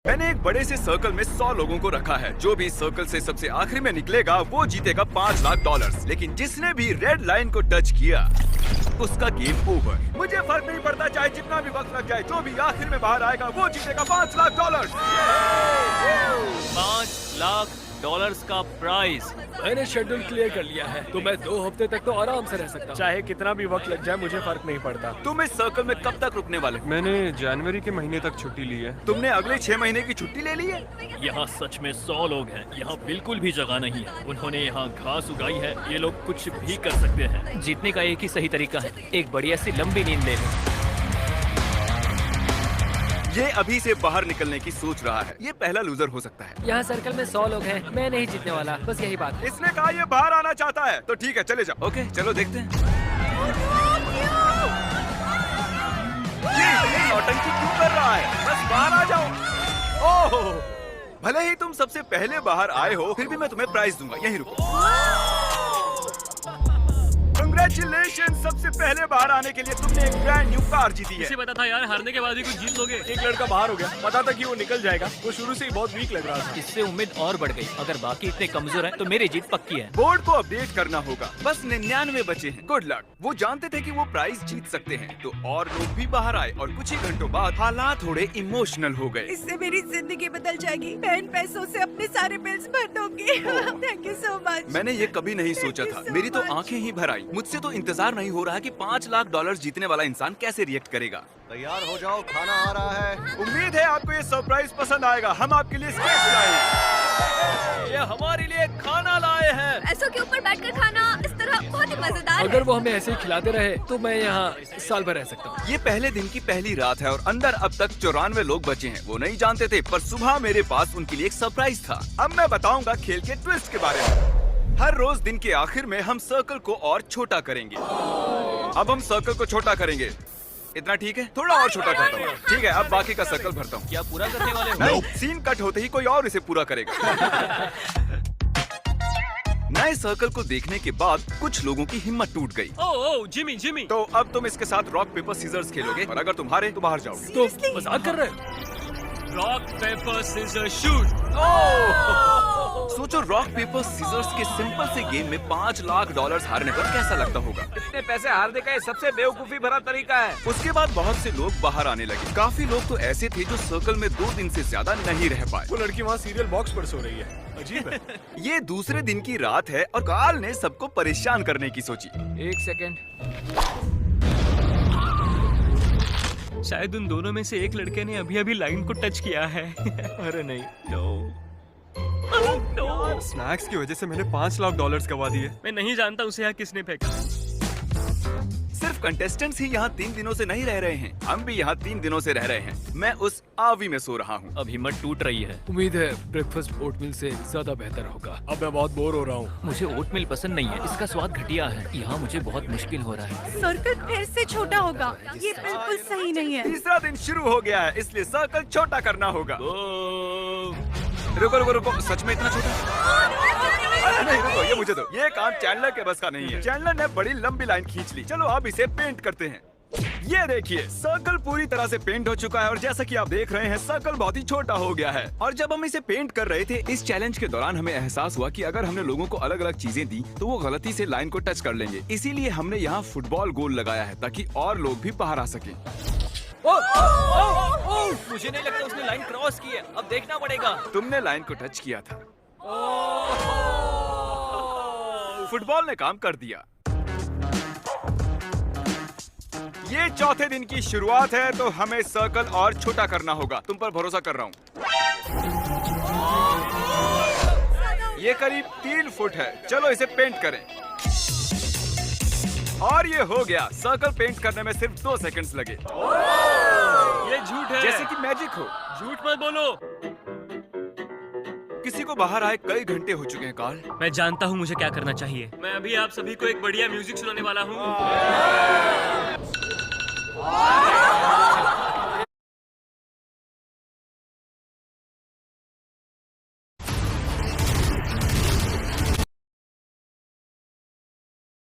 मैंने एक बड़े से सर्कल में 100 लोगों को रखा है। जो भी सर्कल से सबसे आखिरी में निकलेगा वो जीतेगा $5 लाख। लेकिन जिसने भी रेड लाइन को टच किया उसका गेम ओवर। मुझे फर्क नहीं पड़ता चाहे जितना भी वक्त लग जाए, जो भी आखिर में बाहर आएगा वो जीतेगा $5 लाख। $5 लाख का प्राइज। मैंने शेड्यूल क्लियर कर लिया है, तो मैं 2 हफ्ते तक तो आराम से रह सकता हूँ। चाहे कितना भी वक्त लग जाए मुझे फर्क नहीं पड़ता। तुम इस सर्कल में कब तक रुकने वाले हो? मैंने जनवरी के महीने तक छुट्टी ली है। तुमने अगले 6 महीने की छुट्टी ले ली है? यहाँ सच में 100 लोग हैं। यहाँ बिल्कुल भी जगह नहीं है। उन्होंने यहाँ घास उगाई है। ये लोग कुछ भी कर सकते हैं। जीतने का एक ही सही तरीका है, एक बढ़िया सी लंबी नींद ले लो। ये अभी से बाहर निकलने की सोच रहा है। ये पहला लूजर हो सकता है। यहाँ सर्कल में 100 लोग हैं, मैं नहीं जीतने वाला, बस यही बात। इसने कहा ये बाहर आना चाहता है, तो ठीक है चले जाओ। ओके चलो देखते हैं। ये नौटंकी क्यों कर रहा है? बस बाहर आ जाओ। ओह, भले ही तुम सबसे पहले बाहर आए हो, फिर भी मैं तुम्हें प्राइज दूंगा। यहीं रुको। Congratulations! सबसे पहले बाहर आने के लिए तुमने एक ब्रांड न्यू कार जीती है। इसे पता था यार, हारने के बाद ही कुछ जीत लोगे। एक लड़का बाहर हो गया, पता था कि वो निकल जाएगा। वो शुरू से ही बहुत वीक लग रहा था। इससे उम्मीद और बढ़ गई। अगर बाकी इतने कमजोर हैं, तो मेरी जीत पक्की है। बोर्ड को अपडेट करना होगा। बस 99 बचे हैं। Good luck. वो जानते थे कि वो प्राइज जीत सकते हैं, तो और लोग भी बाहर आए और कुछ ही घंटों बाद हालात थोड़े इमोशनल हो गए। इससे मेरी जिंदगी बदल जाएगी। मैं इन पैसों से अपने सारे बिल्स भर दूंगी। Thank you so much. मैंने ये कभी नहीं सोचा था। मेरी तो आंखें ही भर आई। मुझसे तो इंतजार नहीं हो रहा कि $5 लाख जीतने वाला इंसान कैसे रिएक्ट करेगा। तैयार हो जाओ, खाना आ रहा है। उम्मीद है आपको ये सरप्राइज पसंद आएगा। हम आपके लिए स्केच लाए हैं। ये हमारे लिए खाना लाए हैं। पैसों के ऊपर बैठकर खाना इस तरह बहुत ही मजेदार अगर वो हमें ऐसे ही खिलाते रहे तो मैं यहाँ साल भर रह सकता हूँ। ये पहले दिन की पहली रात है और अंदर अब तक 94 लोग बचे हैं। वो नहीं जानते थे, पर सुबह मेरे पास उनके लिए एक सरप्राइज था। अब मैं बताऊंगा खेल के ट्विस्ट के बारे में। हर रोज दिन के आखिर में हम सर्कल को और छोटा करेंगे। अब हम सर्कल को छोटा करेंगे। इतना ठीक है? थोड़ा और छोटा करता हूँ। ठीक है, अब बाकी का सर्कल भरता हूँ। क्या पूरा करने वाले हो? नहीं, सीन कट होते ही कोई और इसे पूरा करेगा। नए सर्कल को देखने के बाद कुछ लोगों की हिम्मत टूट गई। ओह जिमी। तो अब तुम इसके साथ रॉक पेपर सीजर्स खेलोगे और अगर तुम हारे तो बाहर जाओगे। तो मजाक कर रहे हैं? Rock paper scissor shoot. सोचो, रॉक पेपर सीजर्स के सिंपल से गेम में $5 लाख हारने पर कैसा लगता होगा। इतने पैसे हारने का ये सबसे बेवकूफी भरा तरीका है। उसके बाद बहुत से लोग बाहर आने लगे। काफी लोग तो ऐसे थे जो सर्कल में 2 दिन से ज्यादा नहीं रह पाए। वो लड़की वहाँ सीरियल बॉक्स पर सो रही है। अजीब है। ये दूसरे दिन की रात है और कार्ल ने सबको परेशान करने की सोची। 1 सेकेंड। शायद उन दोनों में से एक लड़के ने अभी लाइन को टच किया है। अरे नहीं। स्नैक्स की वजह से मैंने $5 लाख गवा दिए। मैं नहीं जानता उसे यहाँ किसने फेंका। सिर्फ कंटेस्टेंट्स ही यहाँ 3 दिनों से नहीं रह रहे हैं, हम भी यहाँ 3 दिनों से रह रहे हैं। मैं उस आवी में सो रहा हूँ। अब हिम्मत टूट रही है। उम्मीद है ब्रेकफास्ट ओटमील से ज्यादा बेहतर होगा। अब मैं बहुत बोर हो रहा हूँ। मुझे ओटमील पसंद नहीं है, इसका स्वाद घटिया है। यहाँ मुझे बहुत मुश्किल हो रहा है। सर्कल फिर से छोटा होगा। ये बिल्कुल सही नहीं है। तीसरा दिन शुरू हो गया है, इसलिए सर्कल छोटा करना होगा। रुको, सच में इतना छोटा? अरे नहीं, रुको, ये मुझे दो। ये काम चैंडलर के बस का नहीं है। चैंडलर ने बड़ी लंबी लाइन खींच ली। चलो अब इसे पेंट करते हैं। ये देखिए, सर्कल पूरी तरह से पेंट हो चुका है और जैसा कि आप देख रहे हैं, सर्कल बहुत ही छोटा हो गया है। और जब हम इसे पेंट कर रहे थे, इस चैलेंज के दौरान हमें एहसास हुआ कि अगर हमने लोगों को अलग अलग चीजें दी तो वो गलती से लाइन को टच कर लेंगे। इसीलिए हमने यहाँ फुटबॉल गोल लगाया है ताकि और लोग भी बाहर आ सके। मुझे नहीं लगता उसने लाइन क्रॉस की है। अब देखना पड़ेगा। तुमने लाइन को टच किया था। फुटबॉल ने काम कर दिया। ये चौथे दिन की शुरुआत है, तो हमें सर्कल और छोटा करना होगा। तुम पर भरोसा कर रहा हूँ। ये करीब 3 फुट है। चलो इसे पेंट करें। और ये हो गया। सर्कल पेंट करने में सिर्फ 2 सेकंड्स लगे। ये झूठ है। जैसे कि मैजिक हो। झूठ मत बोलो। किसी को बाहर आए कई घंटे हो चुके हैं कार्ल। मैं जानता हूँ मुझे क्या करना चाहिए। मैं अभी आप सभी को एक बढ़िया म्यूजिक सुनाने वाला हूँ।